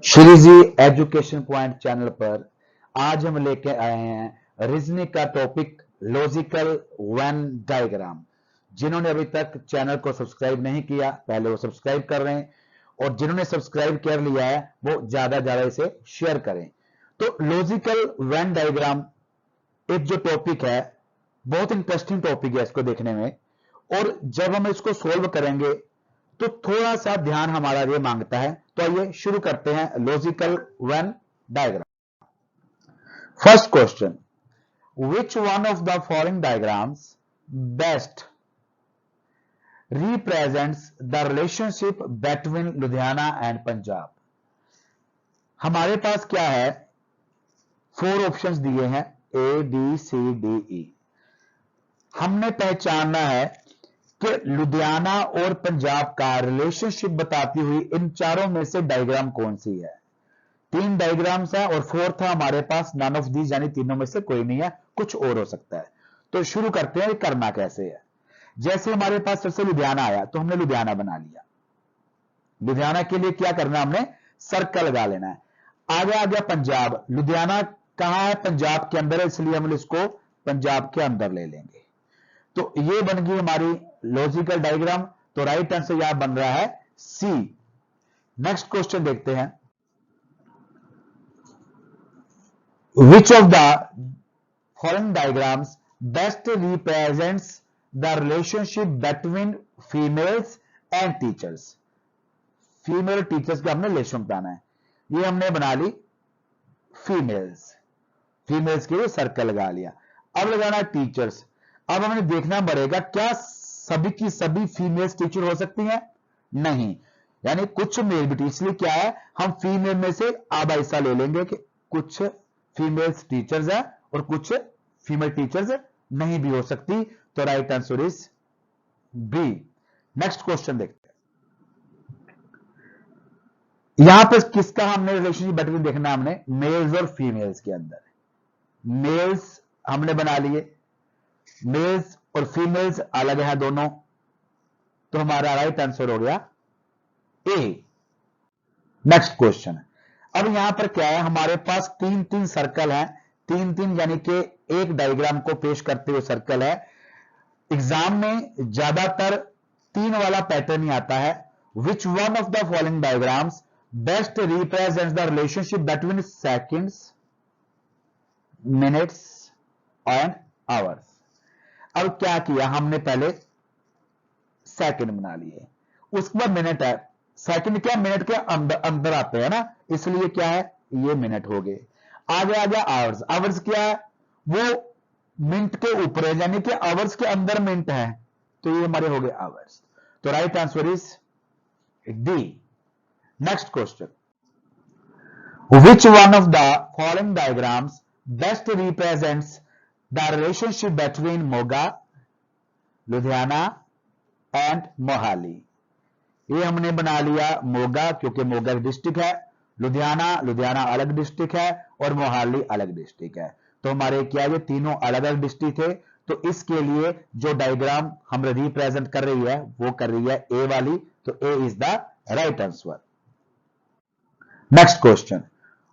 श्री जी education point channel पर आज हम लेके आए हैं रीजनिंग का टॉपिक लॉजिकल वेन डायग्राम। जिन्होंने अभी तक चैनल को सब्सक्राइब नहीं किया पहले वो सब्सक्राइब कर रहे हैं, और जिन्होंने सब्सक्राइब कर लिया है वो ज्यादा ज्यादा इसे शेयर करें। तो लॉजिकल वेन डायग्राम एक जो टॉपिक है बहुत इंटरेस्टिंग टॉपिक है इसको देखने में, और जब हम इसको सोल्व करेंगे तो थोड़ा सा ध्यान हमारा ये मांगता है। तो आइए शुरू करते हैं logical Venn diagram. First question, which one of the following diagrams best represents the relationship between Ludhiana and Punjab. हमारे पास क्या है, 4 ऑप्शंस दिए हैं A B C D E. हमने पहचानना है कि लुधियाना और पंजाब का रिलेशनशिप बताती हुई इन चारों में से डायग्राम कौन सी है। 3 डायग्राम्स है और 4th है हमारे पास नन ऑफ दीज, यानी तीनों में से कोई नहीं है, कुछ और हो सकता है। तो शुरू करते हैं, करना कैसे है। जैसे हमारे पास सबसे लुधियाना आया तो हमने लुधियाना बना लिया। लुधियाना के लिए क्या करना, हमने सर्कल लगा लेना है। आगे आ गया पंजाब। लुधियाना कहां है, पंजाब के अंदर है, इसलिए हम इसको पंजाब के अंदर ले लेंगे। तो ये बन गई हमारी लॉजिकल डायग्राम। तो राइट आंसर यहां बन रहा है सी। नेक्स्ट क्वेश्चन देखते हैं, which of the following diagrams best represents the relationship between females and teachers. Female teachers का हमने रिलेशन बताना है। ये हमने बना ली फीमेल्स, फीमेल्स के लिए सर्कल लगा लिया। अब लगाना टीचर्स। अब हमें देखना पड़ेगा क्या सभी की सभी फीमेल्स टीचर हो सकती हैं, नहीं, यानी कुछ मेल भी टीचर। इसलिए क्या है, हम फीमेल में से आधा हिस्सा ले लेंगे कि कुछ फीमेल्स टीचर्स है और कुछ फीमेल टीचर्स नहीं भी हो सकती। तो right answer is B. Next question देखते हैं, यहां पर किसका हमने रिलेशनशिप बिटवीन देखना है, हमने मेल्स और फीमेल्स के अंदर। मेल्स हमने बना लिए, मेल्स और फीमेल्स अलग है दोनों, तो हमारा राइट आंसर हो गया ए। नेक्स्ट क्वेश्चन, अब यहां पर क्या है, हमारे पास 3-3 सर्कल हैं, 3-3 यानी कि एक डायग्राम को पेश करते हुए सर्कल है। एग्जाम में ज्यादातर 3 वाला पैटर्न ही आता है। विच one of the following diagrams best represents the relationship between seconds, minutes and hours. अब क्या किया हमने, पहले सेकंड बना लिए, उसके बाद मिनट है। सेकंड क्या, मिनट के अंदर अंदर आते हैं ना, इसलिए क्या है, ये मिनट हो गए। आगे आ गया आवर्स। आवर्स क्या है, वो मिनट के ऊपर है, यानी कि आवर्स के अंदर मिनट है, तो ये हमारे हो गए आवर्स। तो right answer is D. Next question, which one of the following diagrams best represents the relationship between Moga, Ludhiana and Mohali. ये हमने बना लिया मोगा, क्योंकि मोगा एक डिस्ट्रिक्ट है, लुधियाना अलग डिस्ट्रिक्ट है, और मोहाली अलग डिस्ट्रिक्ट है। तो हमारे क्या, ये तीनों अलग अलग डिस्ट्रिक्ट थे। तो इसके लिए जो डायग्राम हम रिप्रेजेंट कर रही है वो कर रही है ए वाली, तो A is the right answer. Next question,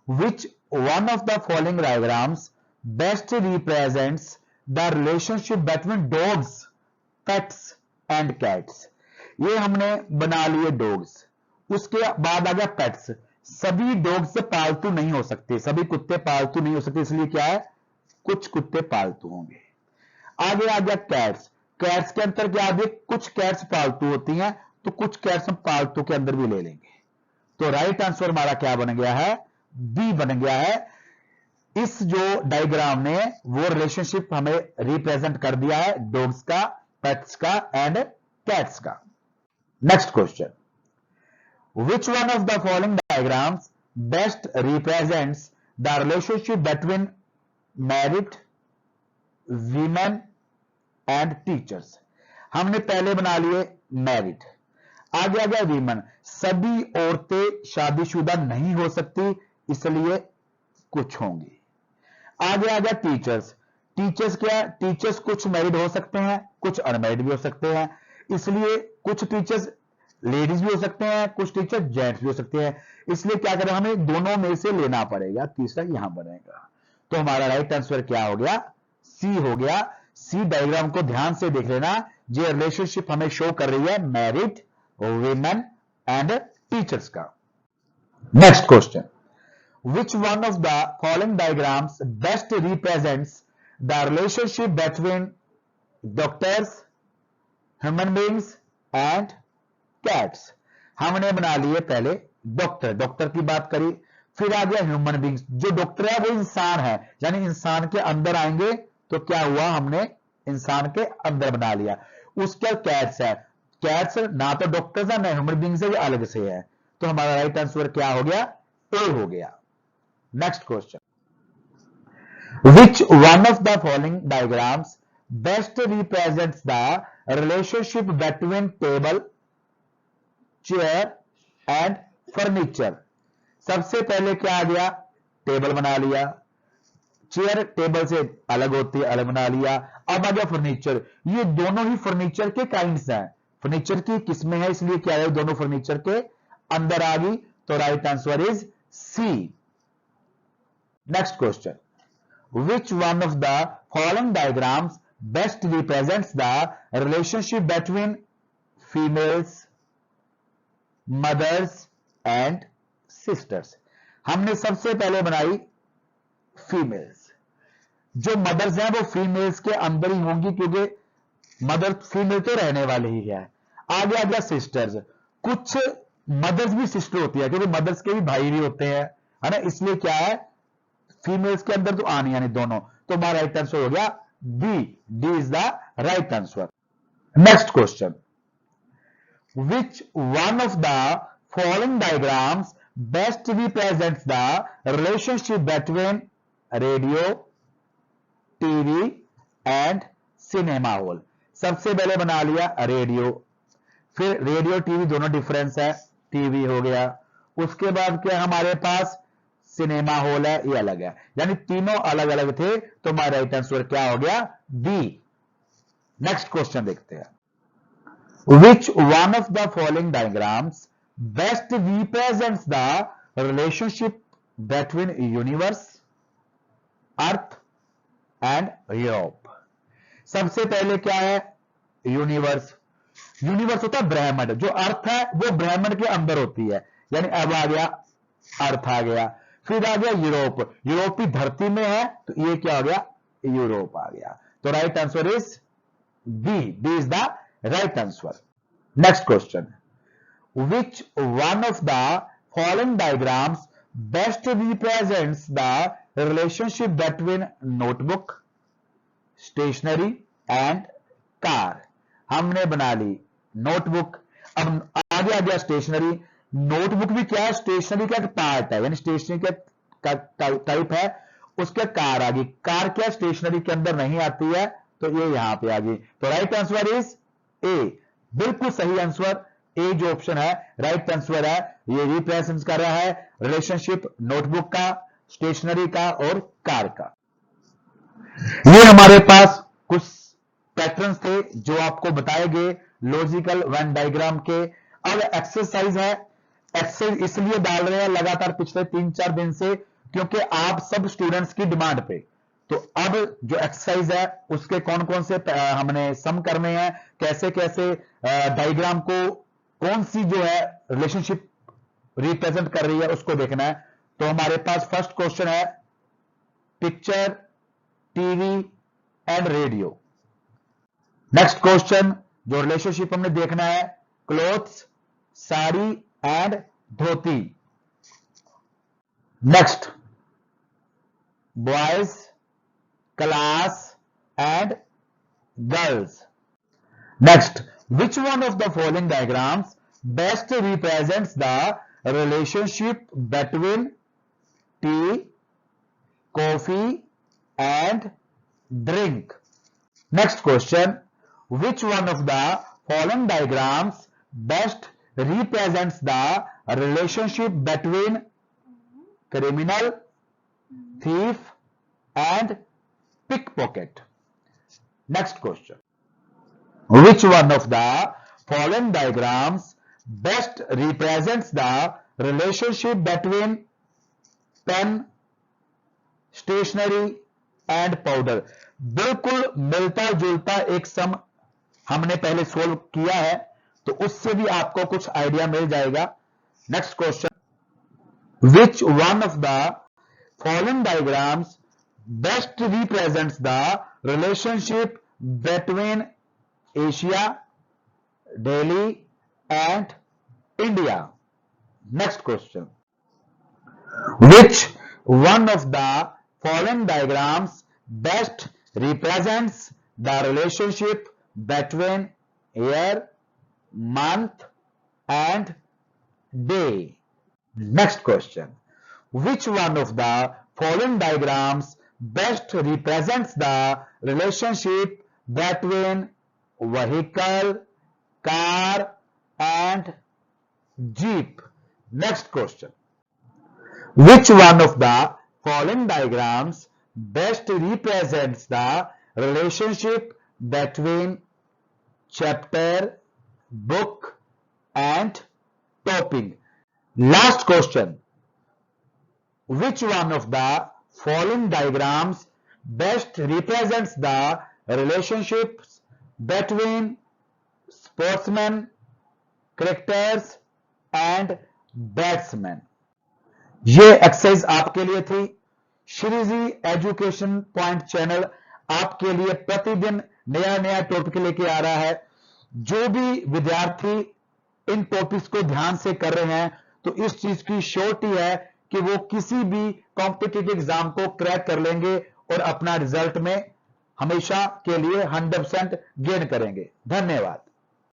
which one of the following diagrams best represents the relationship between dogs, pets and cats. ये हमने बना लिए डॉग्स, उसके बाद आ गया पेट्स। सभी डॉग्स पालतू नहीं हो सकते, सभी कुत्ते पालतू नहीं हो सकते, इसलिए क्या है, कुछ कुत्ते पालतू होंगे। आगे आ गया कैट्स। कैट्स के अंदर क्या, आगे कुछ कैट्स पालतू होती हैं, तो कुछ कैट्स हम पालतू के अंदर भी ले लेंगे। तो राइट आंसर हमारा क्या बन गया है, बी बन गया है। इस जो डायग्राम ने वो रिलेशनशिप हमें रिप्रेजेंट कर दिया है डॉग्स का, पेट्स का एंड कैट्स का। Next question, which one of the following diagrams best represents the relationship between married women and teachers. हमने पहले बना लिए मैरिड, आगे आ गया वीमेन। सभी औरतें शादीशुदा नहीं हो सकती, इसलिए कुछ होंगी। आगे आ गया टीचर्स। टीचर्स क्या, टीचर्स कुछ मैरिड हो सकते हैं, कुछ अनमैरिड भी हो सकते हैं, इसलिए कुछ टीचर्स लेडीज भी हो सकते हैं, कुछ टीचर जेंट्स भी हो सकते हैं, इसलिए क्या करें, हमें दोनों में से लेना पड़ेगा, तीसरा यहां बनेगा। तो हमारा राइट आंसर क्या हो गया, सी हो गया। सी डायग्राम को ध्यान से देख लेना, जो रिलेशनशिप हमें शो कर रही है मैरिड वुमेन एंड टीचर्स का। Next question, which one of the following diagrams best represents the relationship between doctors, human beings and cats? हमने बना लिए पहले डॉक्टर, डॉक्टर की बात करी, फिर आ गया ह्यूमन बींग्स, जो डॉक्टर है वो इंसान है, यानी इंसान के अंदर आएंगे तो क्या हुआ, हमने इंसान के अंदर बना लिया। उसके कैट्स है, कैट्स ना तो डॉक्टर्स है ना ह्यूमन बींग्स है, ये अलग से है, तो हमारा राइट आंसर क्या हो गया, ए हो गया। Next question, which one of the following diagrams best represents the relationship between table, chair and furniture? सबसे पहले क्या आ गया, टेबल बना लिया, चेयर टेबल से अलग होती है, अलग बना लिया, अब आ गया फर्नीचर, ये दोनों ही फर्नीचर के काइंड्स हैं, फर्नीचर की किस्में हैं, इसलिए क्या है, दोनों फर्नीचर के अंदर आ गई, तो right answer is C. Next question, which one of the following diagrams best represents the relationship between females, mothers and sisters? हमने सबसे पहले बनाई फीमेल्स, जो मदर्स हैं वो फीमेल्स के अंदर ही होंगी, क्योंकि मदर फीमेल तो रहने वाले ही है। आगे आ गया सिस्टर्स, कुछ मदर्स भी सिस्टर होती है, क्योंकि मदर्स के भी भाई भी होते हैं, है ना, इसलिए क्या है, फीमेल्स के अंदर तो आनी यानी दोनों, तो हमारा राइट आंसर हो गया B, D is the right answer. Next question, which one of the following diagrams best represents the relationship between radio, TV and cinema hall? सबसे पहले बना लिया रेडियो, फिर रेडियो टीवी दोनों डिफरेंस है, टीवी हो गया, उसके बाद क्या हमारे पास सिनेमा हॉल है, ये अलग है, यानी तीनों अलग अलग थे, तो हमारा राइट आंसर क्या हो गया, बी। नेक्स्ट क्वेश्चन देखते हैं, which one of the following diagrams best represents the relationship between universe, earth and Europe? सबसे पहले क्या है, यूनिवर्स, यूनिवर्स होता है ब्रह्मांड, जो अर्थ है वो ब्रह्मांड के अंदर होती है, यानी अब आ गया अर्थ आ गया, फिर आ गया यूरोप, यूरोप भी धरती में है, तो ये क्या हो गया, यूरोप आ गया, तो right answer is B, B is the right answer. Next question, which one of the following diagrams best represents the relationship between notebook, stationery and car? हमने बना ली नोटबुक, अब आगे आ गया स्टेशनरी, नोटबुक भी क्या है, स्टेशनरी का एक पार्ट है, यानी स्टेशनरी का टाइप है, उसके कार आ गई, कार क्या स्टेशनरी के अंदर नहीं आती है, तो ये यहां पे आ गई, तो राइट आंसर इज ए, बिल्कुल सही आंसर ए जो ऑप्शन है राइट आंसर है, ये रिप्रेजेंट कर रहा है रिलेशनशिप नोटबुक का, स्टेशनरी का और कार का। ये हमारे पास कुछ पैटर्न्स थे जो आपको बताए गए लॉजिकल वेन डायग्राम के। अब एक्सरसाइज है, एक्सरसाइज इसलिए डाल रहे हैं लगातार पिछले 3-4 दिन से, क्योंकि आप सब स्टूडेंट्स की डिमांड पे, तो अब जो एक्सरसाइज है उसके कौन कौन से हमने सम करने हैं, कैसे कैसे डायग्राम को कौन सी जो है रिलेशनशिप रिप्रेजेंट कर रही है उसको देखना है। तो हमारे पास फर्स्ट क्वेश्चन है, picture, TV and radio. Next question जो रिलेशनशिप हमने देखना है, clothes, sari and dhoti. Next, boys, class and girls. Next, which one of the following diagrams best represents the relationship between tea, coffee and drink? Next question, which one of the following diagrams best represents the relationship between criminal, thief and pickpocket? Next question, which one of the following diagrams best represents the relationship between pen, stationery and powder. बिल्कुल मिलता जुलता एक सम हमने पहले solve किया है, तो उससे भी आपको कुछ आइडिया मिल जाएगा। Next question, which one of the following diagrams best represents the relationship between Asia, Delhi and India? Next question, which one of the following diagrams best represents the relationship between year, month and day? Next question, which one of the following diagrams best represents the relationship between vehicle, car and jeep? Next question, which one of the following diagrams best represents the relationship between chapter, book and topic? Last question, which one of the following diagrams best represents the relationships between sportsmen, cricketers and batsmen? ये exercise आपके लिए थी। Shriji education point channel आपके लिए प्रतिदिन नया नया topic लेके आ रहा है। जो भी विद्यार्थी इन टॉपिक्स को ध्यान से कर रहे हैं, तो इस चीज की श्योरिटी है कि वो किसी भी कॉम्पिटिटिव एग्जाम को क्रैक कर लेंगे और अपना रिजल्ट में हमेशा के लिए 100% गेन करेंगे। धन्यवाद।